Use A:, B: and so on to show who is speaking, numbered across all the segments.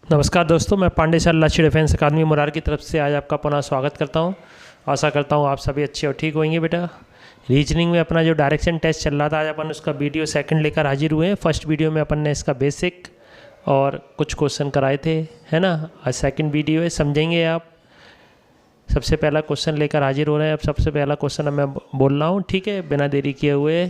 A: नमस्कार दोस्तों, मैं पांडे सर राष्ट्रीय डिफेंस अकादमी मुरार की तरफ से आज आपका पुनः स्वागत करता हूं। आशा करता हूं आप सभी अच्छे और ठीक होंगे। बेटा, रीजनिंग में अपना जो डायरेक्शन टेस्ट चल रहा था, आज अपन उसका वीडियो सेकंड लेकर हाजिर हुए हैं। फर्स्ट वीडियो में अपन ने इसका बेसिक और कुछ क्वेश्चन कराए थे, है ना। आज सेकंड वीडियो है, समझेंगे आप। सबसे पहला क्वेश्चन लेकर हाजिर हो रहे हैं। अब सबसे पहला क्वेश्चन मैं बोल रहा हूँ, ठीक है, बिना देरी किए हुए।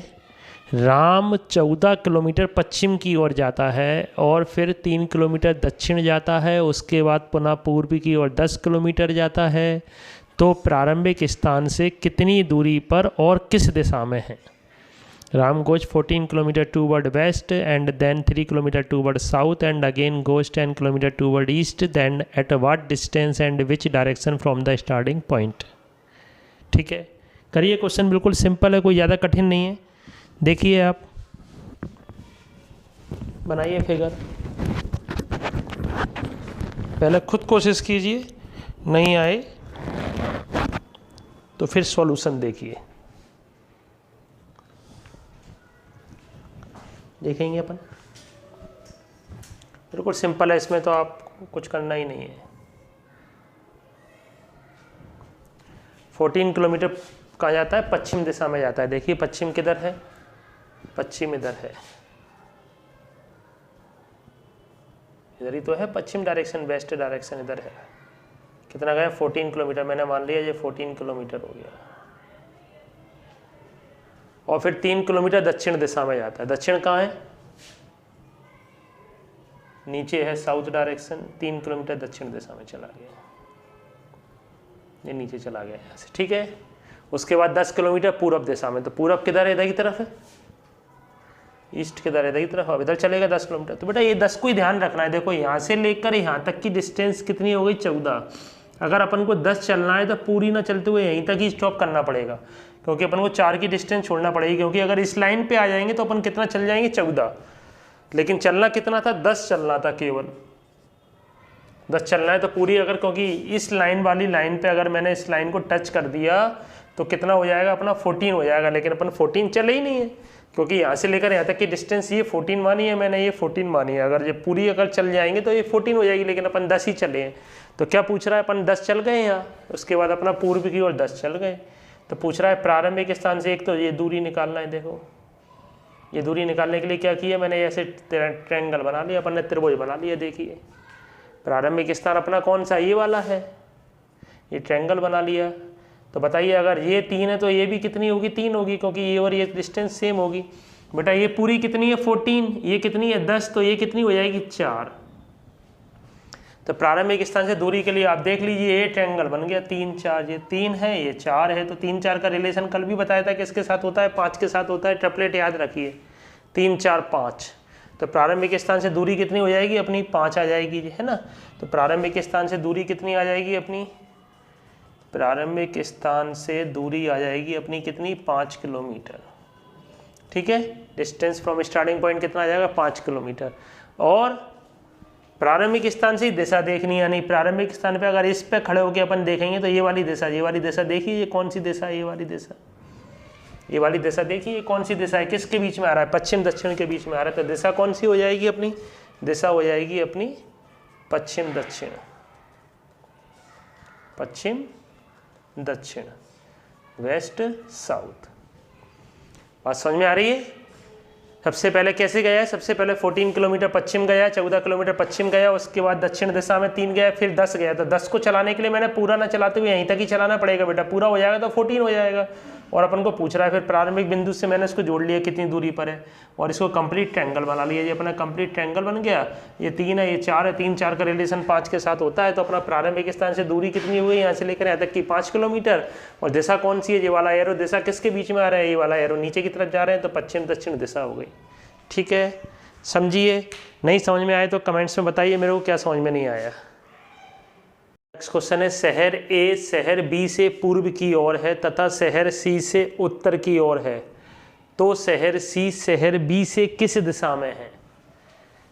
A: राम 14 किलोमीटर पश्चिम की ओर जाता है और फिर 3 किलोमीटर दक्षिण जाता है, उसके बाद पुनः पूर्व की ओर 10 किलोमीटर जाता है। तो प्रारंभिक स्थान से कितनी दूरी पर और किस दिशा में है? Ram goes 14 kilometre toward west and then 3 kilometre toward south and again goes 10 kilometre toward east, then at what distance and which direction from the starting point. ठीक है, करिए। क्वेश्चन बिल्कुल सिंपल है, कोई ज़्यादा कठिन नहीं है। देखिए, आप बनाइए फिगर। पहले खुद कोशिश कीजिए, नहीं आए तो फिर सॉल्यूशन देखिए। देखेंगे अपन, बिल्कुल सिंपल है, इसमें तो आपको कुछ करना ही नहीं है। 14 किलोमीटर कहाँ जाता है? पश्चिम दिशा में जाता है। देखिए पश्चिम किधर है? पश्चिम इधर है, इधर ही तो है पश्चिम डायरेक्शन, वेस्ट डायरेक्शन इधर है। कितना गया? 14 किलोमीटर। मैंने मान लिया ये 14 किलोमीटर हो गया। और फिर 3 किलोमीटर दक्षिण दिशा में जाता है। दक्षिण कहाँ है? नीचे है साउथ डायरेक्शन। 3 किलोमीटर दक्षिण दिशा में चला गया, ये नीचे चला गया यहाँ से। ठीक है, उसके बाद 10 किलोमीटर पूर्व दिशा में। तो पूर्व किधर है? इधर की तरफ है। ईस्ट किधर है? इधर की तरफ। अब इधर चलेगा 10 किलोमीटर। तो बेटा ये 10 को ही ध्यान रखना है। देखो यहाँ से लेकर यहाँ तक की डिस्टेंस कितनी हो गई? 14। अगर अपन को 10 चलना है तो पूरी ना चलते हुए यहीं तक ही स्टॉप करना पड़ेगा, क्योंकि अपन को 4 की डिस्टेंस छोड़ना पड़ेगी। क्योंकि अगर इस लाइन पे आ जाएंगे तो अपन कितना चल जाएंगे? 14। लेकिन चलना कितना था? 10 चलना था, केवल 10 चलना है। तो पूरी अगर, क्योंकि इस लाइन वाली लाइन पे अगर मैंने इस लाइन को टच कर दिया तो कितना हो जाएगा अपना? 14 हो जाएगा। लेकिन अपन 14 चले ही नहीं है, क्योंकि यहाँ से लेकर यहाँ तक की डिस्टेंस ये 14 मानी है मैंने, ये 14 मानी है। अगर ये पूरी अगर चल जाएंगे तो ये 14 हो जाएगी, लेकिन अपन 10 ही चले हैं। तो क्या पूछ रहा है? अपन 10 चल गए यहाँ, उसके बाद अपना पूर्व की ओर 10 चल गए। तो पूछ रहा है प्रारंभिक स्थान से, एक तो ये दूरी निकालना है। देखो ये दूरी निकालने के लिए क्या किया मैंने? ऐसे ट्रायंगल बना लिया, अपन ने त्रिभुज बना लिया। देखिए प्रारंभिक स्थान अपना कौन सा? ये वाला है। ये ट्रायंगल बना लिया। तो बताइए, अगर ये 3 है तो ये भी कितनी होगी? 3 होगी, क्योंकि ये और ये डिस्टेंस सेम होगी। बेटा ये पूरी कितनी है? 14। ये कितनी है? 10। तो ये कितनी हो जाएगी? 4। तो प्रारंभिक स्थान से दूरी के लिए आप देख लीजिए, ये ट्रायंगल बन गया 3 4। ये 3 है, ये 4 है। तो 3 4 का रिलेशन कल भी बताया था किसके साथ होता है? 5 के साथ होता है। ट्रिपलेट याद रखिए, 3 4 5। तो प्रारंभिक स्थान से दूरी कितनी हो जाएगी अपनी? 5 आ जाएगी, है ना। तो प्रारंभिक स्थान से दूरी कितनी आ जाएगी अपनी? प्रारंभिक स्थान से दूरी आ जाएगी अपनी कितनी? 5 किलोमीटर। ठीक है, डिस्टेंस फ्रॉम स्टार्टिंग पॉइंट कितना आ जाएगा? 5 किलोमीटर। और प्रारंभिक स्थान से ही दिशा देखनी, यानी प्रारंभिक स्थान पे अगर इस पे खड़े होकर अपन देखेंगे तो ये वाली दिशा, ये वाली दिशा देखिए, ये कौन सी दिशा है? ये वाली दिशा, ये वाली दिशा देखिए, ये कौन सी दिशा है? किसके बीच में आ रहा है? पश्चिम दक्षिण के बीच में आ रहा है। तो दिशा कौन सी हो जाएगी अपनी? दिशा हो जाएगी अपनी पश्चिम दक्षिण, पश्चिम दक्षिण, वेस्ट साउथ। बात समझ में आ रही है? सबसे पहले कैसे गया है? सबसे पहले 14 किलोमीटर पश्चिम गया, 14 किलोमीटर पश्चिम गया, उसके बाद दक्षिण दिशा में 3 गया, फिर 10 गया। तो 10 को चलाने के लिए मैंने पूरा ना चलाते हुए यहीं तक ही चलाना पड़ेगा बेटा। पूरा हो जाएगा तो 14 हो जाएगा। और अपन को पूछ रहा है फिर प्रारंभिक बिंदु से मैंने इसको जोड़ लिया कितनी दूरी पर है, और इसको कंप्लीट ट्रायंगल बना लिया। ये अपना कंप्लीट ट्रायंगल बन गया। ये 3 है, ये 4 है। 3 4 का रिलेशन 5 के साथ होता है। तो अपना प्रारंभिक स्थान से दूरी कितनी हुई यहाँ से लेकर यहाँ तक की? 5 किलोमीटर। और दिशा कौन सी है? ये वाला एरो दिशा किसके बीच में आ रहा है? ये वाला एरो नीचे की तरफ जा रहे हैं, तो पश्चिम दक्षिण दिशा हो गई। ठीक है, समझिए। नहीं समझ में आए तो कमेंट्स में बताइए मेरे को क्या समझ में नहीं आया। नेक्स्ट क्वेश्चन है, शहर ए शहर बी से पूर्व की ओर है तथा शहर सी से उत्तर की ओर है, तो शहर सी शहर बी से किस दिशा में है?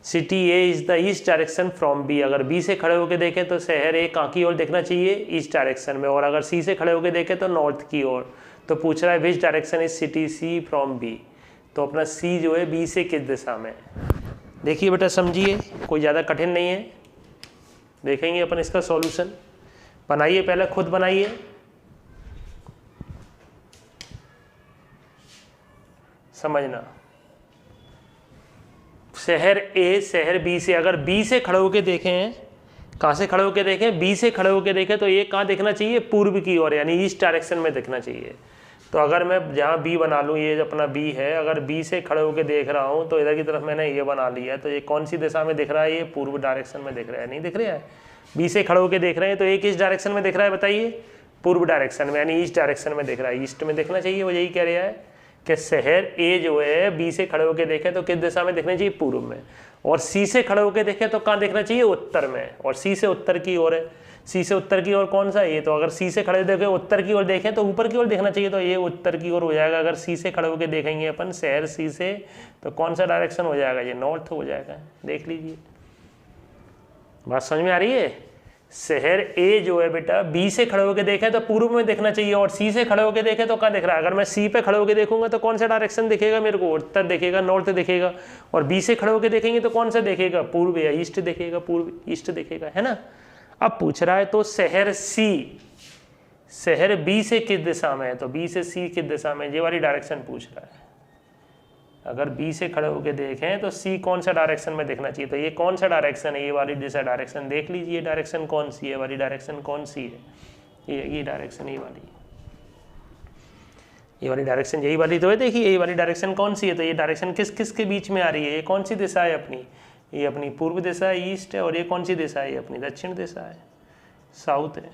A: City A is the east direction from B. अगर बी से खड़े होकर देखें तो शहर ए कहाँ की ओर देखना चाहिए? ईस्ट डायरेक्शन में। और अगर सी से खड़े होकर देखें तो नॉर्थ की ओर। तो पूछ रहा है which direction is city C from B. तो अपना सी जो है बी से किस दिशा में है? देखिए बेटा, समझिए, कोई ज़्यादा कठिन नहीं है। देखेंगे अपन इसका सॉल्यूशन। बनाइए, पहले खुद बनाइए। समझना, शहर ए शहर बी से, अगर बी से खड़े होके देखें, कहाँ से खड़े होके देखें, बी से खड़े होके देखें, तो ये कहाँ दिखना चाहिए, पूर्व की ओर, यानी ईस्ट डायरेक्शन में दिखना चाहिए। तो अगर मैं जहाँ बी बना लूँ, ये अपना बी है, अगर बी से खड़े होके देख रहा हूँ तो इधर की तरफ मैंने ये बना लिया, तो ये कौन सी दिशा में दिख रहा है, ये पूर्व डायरेक्शन में दिख रहा है, नहीं दिख रहा है। बी से खड़े होके देख रहे हैं तो ये किस डायरेक्शन में दिख रहा है बताइए, पूर्व डायरेक्शन में, यानी ईस्ट डायरेक्शन में दिख रहा है, ईस्ट में दिखना चाहिए। वो यही कह रहा है कि शहर ए जो है बी से खड़े होकर देखें तो किस दिशा में दिखना चाहिए, पूर्व में, और सी से खड़े होकर देखें तो कहाँ देखना चाहिए, उत्तर में, और सी से उत्तर की ओर है। सी से उत्तर की ओर कौन सा है, ये, तो अगर सी से खड़े देखें उत्तर की ओर देखें तो ऊपर की ओर देखना चाहिए, तो ये उत्तर की ओर हो जाएगा। अगर सी से खड़े होकर देखेंगे अपन शहर सी से, तो कौन सा डायरेक्शन हो जाएगा, ये नॉर्थ हो जाएगा। देख लीजिए, बात समझ में आ रही है। शहर ए जो है बेटा बी से खड़े होकर देखें तो पूर्व में देखना चाहिए, और सी से खड़े होकर देखें तो कहाँ दिख रहा है। अगर मैं सी पे खड़े होकर देखूंगा तो कौन सा डायरेक्शन दिखेगा मेरे को, उत्तर दिखेगा, नॉर्थ दिखेगा। और बी से खड़े होकर देखेंगे तो कौन सा देखेगा, पूर्व या ईस्ट दिखेगा, पूर्व ईस्ट दिखेगा, है ना। अब पूछ रहा है तो शहर सी, शहर बी से किस दिशा में है, तो बी से सी किस दिशा में, ये वाली डायरेक्शन पूछ रहा है। अगर बी से खड़े होकर देखें तो सी कौन सा डायरेक्शन में देखना चाहिए, तो ये कौन सा डायरेक्शन है, ये वाली दिशा डायरेक्शन देख लीजिए, डायरेक्शन कौन सी है, वाली डायरेक्शन कौन सी है, ये डायरेक्शन, ये वाली डायरेक्शन, यही वाली तो है। देखिए ये वाली डायरेक्शन कौन सी है, तो ये डायरेक्शन किस किस के बीच में आ रही है, ये कौन सी दिशा है अपनी, ये अपनी पूर्व दिशा है, ईस्ट है, और ये कौन सी दिशा है, ये अपनी दक्षिण दिशा है, साउथ है।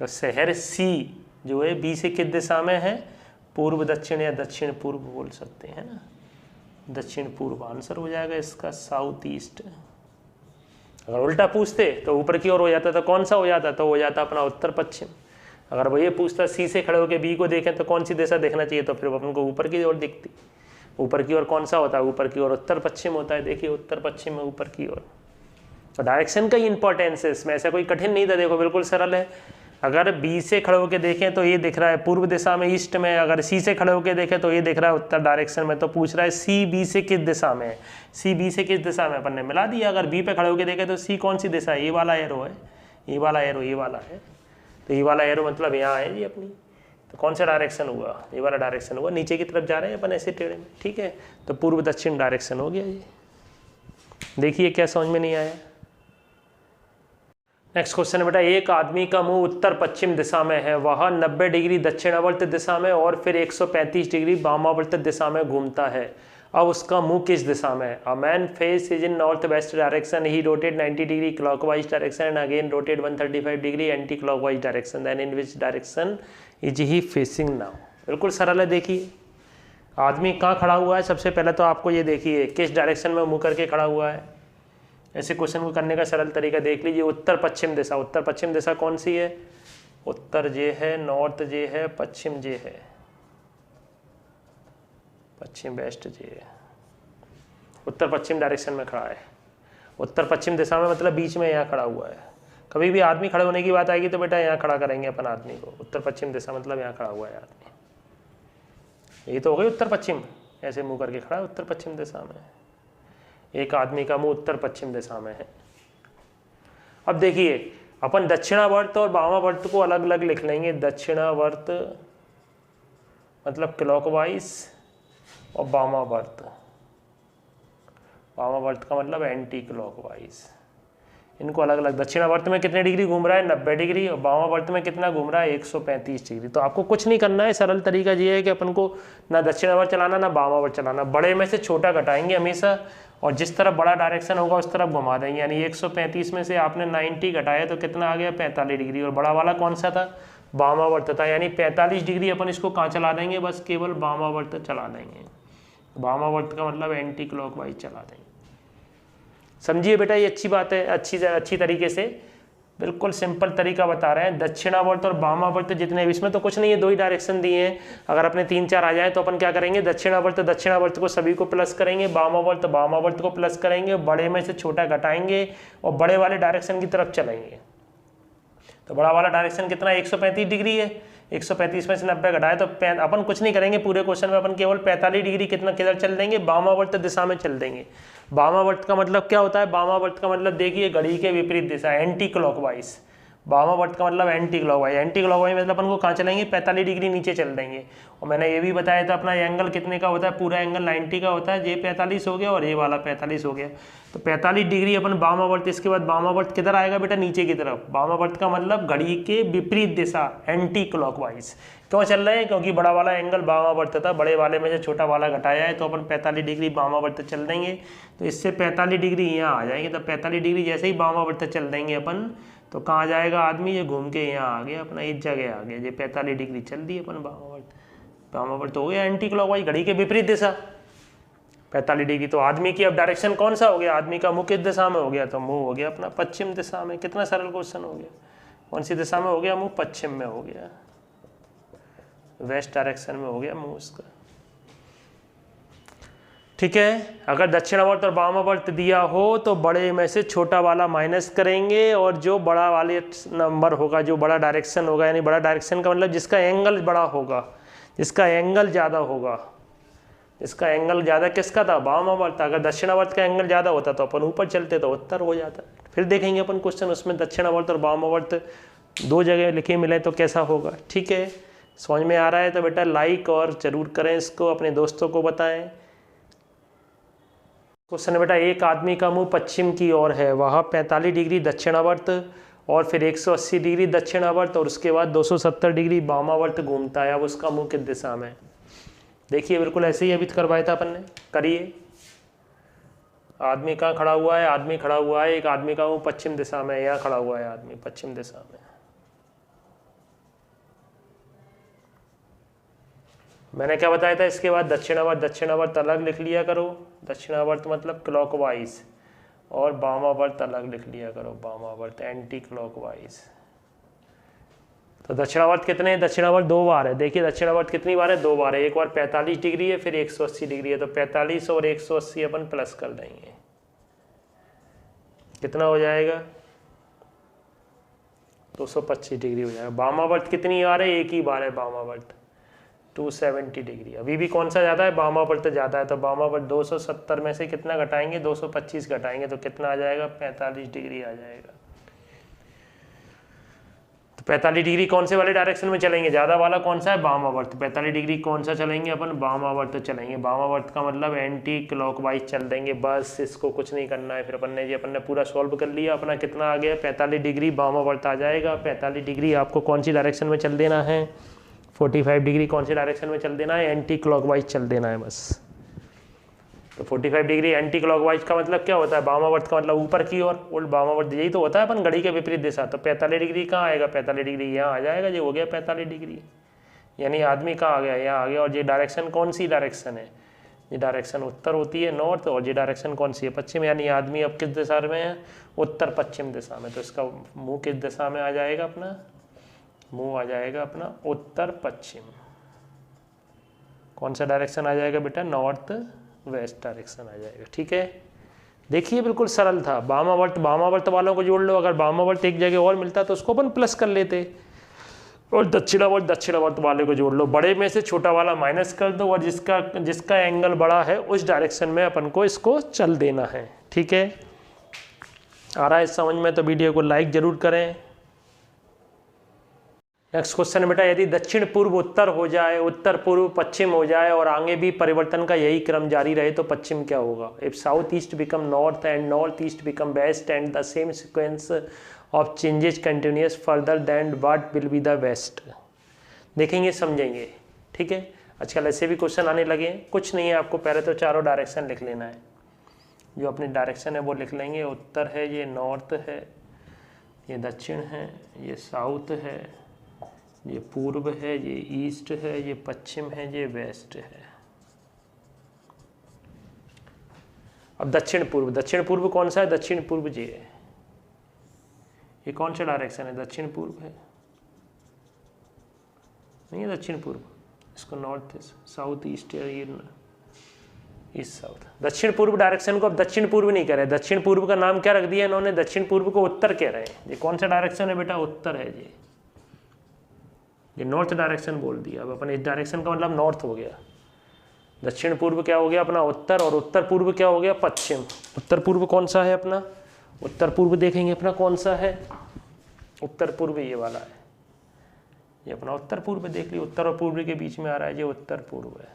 A: तो शहर सी जो है बी से किस दिशा में है, पूर्व दक्षिण या दक्षिण पूर्व बोल सकते हैं ना, दक्षिण पूर्व आंसर हो जाएगा इसका, साउथ ईस्ट। अगर उल्टा पूछते तो ऊपर की ओर हो जाता, तो कौन सा हो जाता, तो हो जाता अपना उत्तर पश्चिम। अगर वो ये पूछता सी से खड़े होकर बी को देखें तो कौन सी दिशा देखना चाहिए, तो फिर अपन को ऊपर की ओर दिखती। ऊपर की ओर कौन सा होता है, ऊपर की ओर उत्तर पश्चिम होता है। देखिए उत्तर पश्चिम में ऊपर की ओर। तो डायरेक्शन का ही इंपॉर्टेंस है इसमें, ऐसा कोई कठिन नहीं था, देखो बिल्कुल सरल है। अगर बी से खड़े होकर देखें तो ये दिख रहा है पूर्व दिशा में, ईस्ट में। अगर सी से खड़े होकर देखें तो ये दिख रहा है उत्तर डायरेक्शन में। तो पूछ रहा है सी बी से किस दिशा में है, सी बी से किस दिशा में, अपन ने मिला दिया। अगर बी पे खड़े होकर देखें तो सी कौन सी दिशा है, ये वाला एरो है, ये वाला एरो, ये वाला है, तो ये वाला एरो मतलब यहाँ है जी अपनी। तो कौन सा डायरेक्शन हुआ, ये वाला डायरेक्शन हुआ, नीचे की तरफ जा रहे हैं अपन ऐसे टेढ़े में, ठीक है। तो पूर्व दक्षिण डायरेक्शन हो गया जी। देखिए क्या समझ में नहीं आया। नेक्स्ट क्वेश्चन है बेटा, एक आदमी का मुंह उत्तर पश्चिम दिशा में है, वह 90 डिग्री दक्षिणावर्त दिशा में और फिर 135 डिग्री वामावर्त दिशा में घूमता है। अब उसका मुंह किस दिशा में है। A man face is in north west direction, he rotate 90 degree clockwise direction and again rotate 135 degree anti clockwise direction, then in which direction is he facing now. बिल्कुल सरल है। देखिए आदमी कहाँ खड़ा हुआ है, सबसे पहले तो आपको ये देखिए किस डायरेक्शन में मुँह करके खड़ा हुआ है। ऐसे क्वेश्चन को करने का सरल तरीका देख लीजिए। उत्तर पश्चिम दिशा, उत्तर पश्चिम दिशा कौन सी है, उत्तर जे है, नॉर्थ जे है, पश्चिम जे है, पश्चिम वेस्ट जे है। उत्तर पश्चिम डायरेक्शन में खड़ा है, उत्तर पश्चिम दिशा में मतलब बीच में यहाँ खड़ा हुआ है। कभी भी आदमी खड़े होने की बात आएगी तो बेटा यहाँ खड़ा करेंगे अपन आदमी को। उत्तर पश्चिम दिशा मतलब यहाँ खड़ा हुआ है आदमी। ये तो हो गई उत्तर पश्चिम, ऐसे मुँह करके खड़ा है उत्तर पश्चिम दिशा में। एक आदमी का मुंह उत्तर पश्चिम दिशा में है। अब देखिए अपन दक्षिणावर्त और वामावर्त को अलग अलग लिख लेंगे। दक्षिणावर्त मतलब क्लॉकवाइज और वामावर्त, वामावर्त का मतलब एंटी क्लॉकवाइज। इनको अलग अलग, दक्षिणावर्त में कितने डिग्री घूम रहा है 90 डिग्री, और वामावर्त में कितना घूम रहा है 135 डिग्री। तो आपको कुछ नहीं करना है, सरल तरीका ये है कि अपन को ना दक्षिणावर्त चलाना ना वामावर्त चलाना, बड़े में से छोटा घटाएंगे हमेशा, और जिस तरफ बड़ा डायरेक्शन होगा उस तरफ घुमा देंगे। यानी 135 में से आपने 90 घटाया तो कितना आ गया 45 डिग्री, और बड़ा वाला कौन सा था, वामावर्त था। यानी 45 डिग्री अपन इसको कहाँ चला देंगे, बस केवल वामावर्त चला देंगे। वामावर्त का मतलब एंटी क्लॉकवाइज चला देंगे। समझिए बेटा ये अच्छी बात है, अच्छी तरीके से बिल्कुल सिंपल तरीका बता रहे हैं। दक्षिणावर्त और वामावर्त जितने भी, इसमें तो कुछ नहीं है, दो ही डायरेक्शन दिए हैं। अगर अपने 3-4 आ जाए तो अपन क्या करेंगे, दक्षिणावर्त को सभी को प्लस करेंगे, वामावर्त को प्लस करेंगे, बड़े में से छोटा घटाएंगे और बड़े वाले डायरेक्शन की तरफ चलेंगे। तो बड़ा वाला डायरेक्शन कितना 135 डिग्री है, 135 में से 90 घटाए तो अपन कुछ नहीं करेंगे पूरे क्वेश्चन में, अपन केवल 45 डिग्री कितना किधर चल देंगे, वामावर्त दिशा में चल देंगे। वामावर्त का मतलब क्या होता है, वामावर्त का मतलब देखिए घड़ी के विपरीत दिशा, एंटी क्लॉकवाइज। वामावर्त का मतलब एंटी क्लॉकवाइज, एंटी क्लॉकवाइज मतलब अपन को कहाँ चलेंगे, 45 डिग्री नीचे चल देंगे। और मैंने ये भी बताया था अपना एंगल कितने का होता है, पूरा एंगल 90 का होता है, ये 45 हो गया और ये वाला 45 हो गया। तो 45 डिग्री अपन वामावर्त, इसके बाद वामावर्त किधर आएगा बेटा, नीचे की तरफ। वामावर्त का मतलब घड़ी के विपरीत दिशा, एंटी क्लॉकवाइज। क्यों चल रहे हैं, क्योंकि बड़ा वाला एंगल वामावर्त था, बड़े वाले में से छोटा वाला घटाया है, तो अपन 45 डिग्री वामावर्त चल देंगे। तो इससे 45 डिग्री यहाँ आ जाएंगे, तो 45 डिग्री जैसे ही वामावर्त चल देंगे अपन, तो कहाँ जाएगा आदमी, ये घूम के यहाँ आ गया अपना, इस जगह आ गया। ये 45 डिग्री चल दी अपन वामावर्त, वामावर्त हो गया एंटी क्लॉकवाइज, घड़ी के विपरीत दिशा 45 डिग्री। तो आदमी की अब डायरेक्शन कौन सा हो गया, आदमी का मुंह किस दिशा में हो गया, तो मुंह हो गया अपना पश्चिम दिशा में। कितना सरल क्वेश्चन हो गया, कौन सी दिशा में हो गया, मुंह पश्चिम में हो गया, वेस्ट डायरेक्शन में हो गया मुंह उसका। ठीक है, अगर दक्षिणावर्त और वामावर्त दिया हो तो बड़े में से छोटा वाला माइनस करेंगे, और जो बड़ा वाले नंबर होगा, जो बड़ा डायरेक्शन होगा, यानी बड़ा डायरेक्शन का मतलब जिसका एंगल बड़ा होगा, जिसका एंगल ज़्यादा होगा। इसका एंगल ज़्यादा किसका था, वामावर्त। अगर दक्षिणावर्त का एंगल ज़्यादा होता तो अपन ऊपर चलते तो उत्तर हो जाता। फिर देखेंगे अपन क्वेश्चन, उसमें दक्षिणावर्त और वामावर्त दो जगह लिखे मिले तो कैसा होगा। ठीक है, समझ में आ रहा है तो बेटा लाइक और ज़रूर करें इसको, अपने दोस्तों को बताएं। क्वेश्चन है बेटा, एक आदमी का मुंह पश्चिम की ओर है, वह 45 डिग्री दक्षिणावर्त और फिर 180 डिग्री दक्षिणावर्त और उसके बाद 270 डिग्री वामावर्त घूमता है। अब उसका मुंह किस दिशा में, देखिए बिल्कुल ऐसे ही अभी करवाया था अपन ने, करिए। आदमी कहाँ खड़ा हुआ है, आदमी खड़ा हुआ है, एक आदमी का मुंह पश्चिम दिशा में, यहाँ खड़ा हुआ है आदमी पश्चिम दिशा में। मैंने क्या बताया था, इसके बाद दक्षिणावर्त, दक्षिणावर्त अलग लिख लिया करो, दक्षिणावर्त मतलब क्लॉकवाइज, और वामावर्त अलग लिख लिया करो, वामावर्त एंटी क्लॉकवाइज। तो दक्षिणावर्त कितने हैं, दक्षिणावर्त 2 बार है। देखिए दक्षिणावर्त कितनी बार है, 2 बार है। एक बार 45 डिग्री है, फिर 180 डिग्री है। तो 45 और 180 अपन प्लस कर देंगे, कितना हो जाएगा, 225 डिग्री हो जाएगा। वामावर्त कितनी बार है, एक ही बार है वामावर्त, 270 डिग्री। अभी भी कौन सा ज़्यादा है, वामावर्त ज़्यादा है। तो वामावर्त 270 में से कितना घटाएंगे, 225 घटाएंगे, तो कितना आ जाएगा, 45 डिग्री आ जाएगा। तो 45 डिग्री कौन से वाले डायरेक्शन में चलेंगे, ज़्यादा वाला कौन सा है, वामावर्त। 45 डिग्री कौन सा चलेंगे अपन, वामावर्त चलेंगे। वामावर्त का मतलब एंटी क्लॉकवाइज चल देंगे, बस इसको कुछ नहीं करना है। फिर अपन ने पूरा सॉल्व कर लिया, अपना कितना आ गया, 45 डिग्री वामावर्त आ जाएगा। 45 डिग्री आपको कौन सी डायरेक्शन में चल देना है, 45 डिग्री कौन सी डायरेक्शन में चल देना है, एंटी क्लॉकवाइज चल देना है बस। तो 45 डिग्री एंटी क्लॉकवाइज का मतलब क्या होता है, वामावर्त का मतलब ऊपर की ओर, और वामावर्त यही तो होता है अपन घड़ी के विपरीत दिशा। तो 45 डिग्री कहाँ आएगा, 45 डिग्री यहाँ आ जाएगा, ये हो गया 45 डिग्री, यानी आदमी कहाँ आ गया, यहाँ आ गया। और ये डायरेक्शन कौन सी डायरेक्शन है, ये डायरेक्शन उत्तर होती है, नॉर्थ, और ये डायरेक्शन कौन सी है, पश्चिम, यानी आदमी अब किस दिशा में है, उत्तर पश्चिम दिशा में। तो इसका मुँह किस दिशा में आ जाएगा, अपना मुँह आ जाएगा अपना उत्तर पश्चिम। कौन सा डायरेक्शन आ जाएगा बेटा, नॉर्थ वेस्ट डायरेक्शन आ जाएगा। ठीक है, देखिए बिल्कुल सरल था। वामावर्त, वामावर्त वालों को जोड़ लो, अगर वामावर्त एक जगह और मिलता तो उसको अपन प्लस कर लेते, और दक्षिणावर्त, दक्षिणावर्त वाले को जोड़ लो, बड़े में से छोटा वाला माइनस कर दो, और जिसका एंगल बड़ा है उस डायरेक्शन में अपन को इसको चल देना है। ठीक है, आ रहा है समझ में, तो वीडियो को लाइक जरूर करें। नेक्स्ट क्वेश्चन है बेटा, यदि दक्षिण पूर्व उत्तर हो जाए, उत्तर पूर्व पश्चिम हो जाए और आगे भी परिवर्तन का यही क्रम जारी रहे तो पश्चिम क्या होगा। If south east become north and north east become west and the same sequence of changes continues further then what will be the west. देखेंगे समझेंगे। ठीक है, आजकल ऐसे भी क्वेश्चन आने लगे हैं। कुछ नहीं है, आपको पहले तो चारों डायरेक्शन लिख लेना है, जो अपनी डायरेक्शन है वो लिख लेंगे। उत्तर है, ये नॉर्थ है, ये दक्षिण है, ये साउथ है, ये पूर्व है, ये ईस्ट है, ये पश्चिम है, ये वेस्ट है। अब दक्षिण पूर्व, दक्षिण पूर्व कौन सा है, दक्षिण पूर्व जी है। ये कौन सा डायरेक्शन है, दक्षिण पूर्व है, नहीं है दक्षिण पूर्व, इसको नॉर्थ साउथ ईस्ट या ये ईस्ट साउथ। दक्षिण पूर्व डायरेक्शन को अब दक्षिण पूर्व नहीं कह रहे, दक्षिण पूर्व का नाम क्या रख दिया इन्होंने, दक्षिण पूर्व को उत्तर कह रहे हैं। ये कौन सा डायरेक्शन है बेटा, उत्तर है जी। ये नॉर्थ डायरेक्शन बोल दिया। अब अपन इस डायरेक्शन का मतलब नॉर्थ हो गया, दक्षिण पूर्व क्या हो गया अपना उत्तर, और उत्तर पूर्व क्या हो गया पश्चिम। उत्तर पूर्व कौन सा है अपना, उत्तर पूर्व देखेंगे अपना कौन सा है, उत्तर पूर्व ये वाला है, ये अपना उत्तर पूर्व देख लिया, उत्तर और पूर्व के बीच में आ रहा है, ये उत्तर पूर्व है।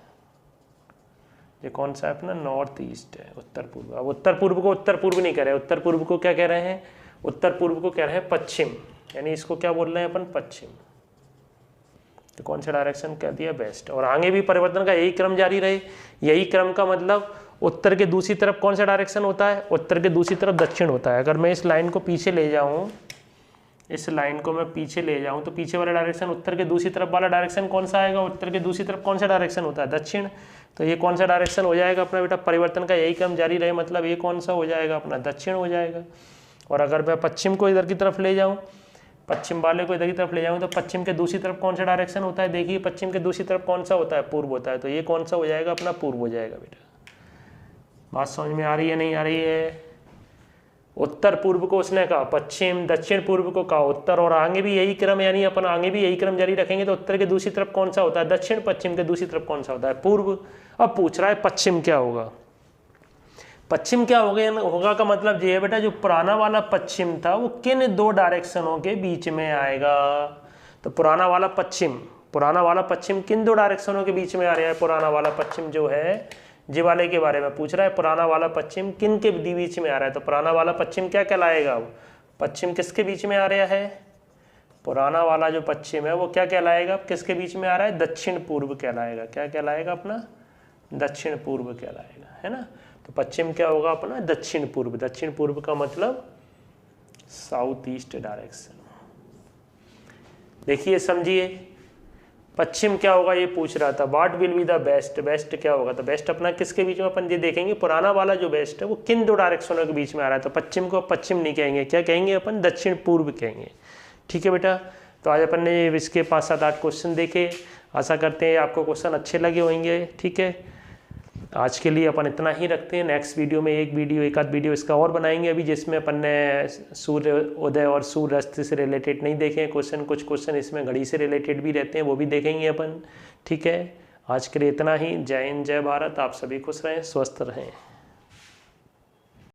A: ये कौन सा है अपना नॉर्थ ईस्ट है, उत्तर पूर्व। अब उत्तर पूर्व को उत्तर पूर्व नहीं कह रहे, उत्तर पूर्व को क्या कह रहे हैं, उत्तर पूर्व को कह रहे हैं पश्चिम, यानी इसको क्या बोल रहे हैं अपन पश्चिम। तो कौन सा डायरेक्शन कह दिया वेस्ट, और आगे भी परिवर्तन का यही क्रम जारी रहे। यही क्रम का मतलब उत्तर के दूसरी तरफ कौन सा डायरेक्शन होता है, उत्तर के दूसरी तरफ दक्षिण होता है। अगर मैं इस लाइन को पीछे ले जाऊं, इस लाइन को मैं पीछे ले जाऊं तो पीछे वाला डायरेक्शन, उत्तर के दूसरी तरफ वाला डायरेक्शन कौन सा आएगा, उत्तर के दूसरी तरफ कौन सा डायरेक्शन होता है दक्षिण। तो ये कौन सा डायरेक्शन हो जाएगा अपना बेटा, परिवर्तन का यही क्रम जारी रहे, मतलब ये कौन सा हो जाएगा अपना दक्षिण हो जाएगा। और अगर मैं पश्चिम को इधर की तरफ ले जाऊँ, पश्चिम वाले को इधर की तरफ ले जाऊँ, तो पश्चिम के दूसरी तरफ कौन सा डायरेक्शन होता है, देखिए पश्चिम के दूसरी तरफ कौन सा होता है, पूर्व होता है। तो ये कौन सा हो जाएगा अपना पूर्व हो जाएगा बेटा। बात समझ में आ रही है नहीं आ रही है। उत्तर पूर्व को उसने कहा पश्चिम, दक्षिण पूर्व को कहा उत्तर, और आगे भी यही क्रम, यानी अपन आगे भी यही क्रम जारी रखेंगे। तो उत्तर के दूसरी तरफ कौन सा होता है दक्षिण, पश्चिम के दूसरी तरफ कौन सा होता है पूर्व। अब पूछ रहा है पश्चिम क्या होगा, पश्चिम क्या होगा का मतलब ये है बेटा, जो पुराना वाला पश्चिम था वो किन दो डायरेक्शनों के बीच में आएगा। तो पुराना वाला पश्चिम किन दो डायरेक्शनों के बीच में आ रहा है, पुराना वाला पश्चिम जो है जी वाले के बारे में पूछ रहा है, पुराना वाला पश्चिम किन के बीच में आ रहा है। तो पुराना वाला पश्चिम क्या कहलाएगा, अब पश्चिम किसके बीच में आ रहा है, पुराना वाला जो पश्चिम है वो क्या कहलाएगा, किसके बीच में आ रहा है, दक्षिण पूर्व कहलाएगा। क्या कहलाएगा अपना, दक्षिण पूर्व कहलाएगा, है ना। तो पश्चिम क्या होगा अपना दक्षिण पूर्व, दक्षिण पूर्व का मतलब साउथ ईस्ट डायरेक्शन। देखिए समझिए, पश्चिम क्या होगा ये पूछ रहा था, what will be the best, best क्या होगा। तो बेस्ट अपना किसके बीच में, अपन ये देखेंगे पुराना वाला जो बेस्ट है वो किन दो डायरेक्शनों के बीच में आ रहा है। तो पश्चिम को पश्चिम नहीं कहेंगे, क्या कहेंगे अपन, दक्षिण पूर्व कहेंगे। ठीक है बेटा। तो आज अपन ने इसके 5-7-8 क्वेश्चन देखे, आशा करते हैं आपको क्वेश्चन अच्छे लगे होंगे। ठीक है, आज के लिए अपन इतना ही रखते हैं। नेक्स्ट वीडियो में एक आध वीडियो इसका और बनाएंगे अभी, जिसमें अपन ने सूर्य उदय और सूर्य अस्त से रिलेटेड नहीं देखे हैं क्वेश्चन, कुछ क्वेश्चन इसमें घड़ी से रिलेटेड भी रहते हैं, वो भी देखेंगे अपन। ठीक है, आज के लिए इतना ही। जय हिंद, जय भारत। आप सभी खुश रहें, स्वस्थ रहें।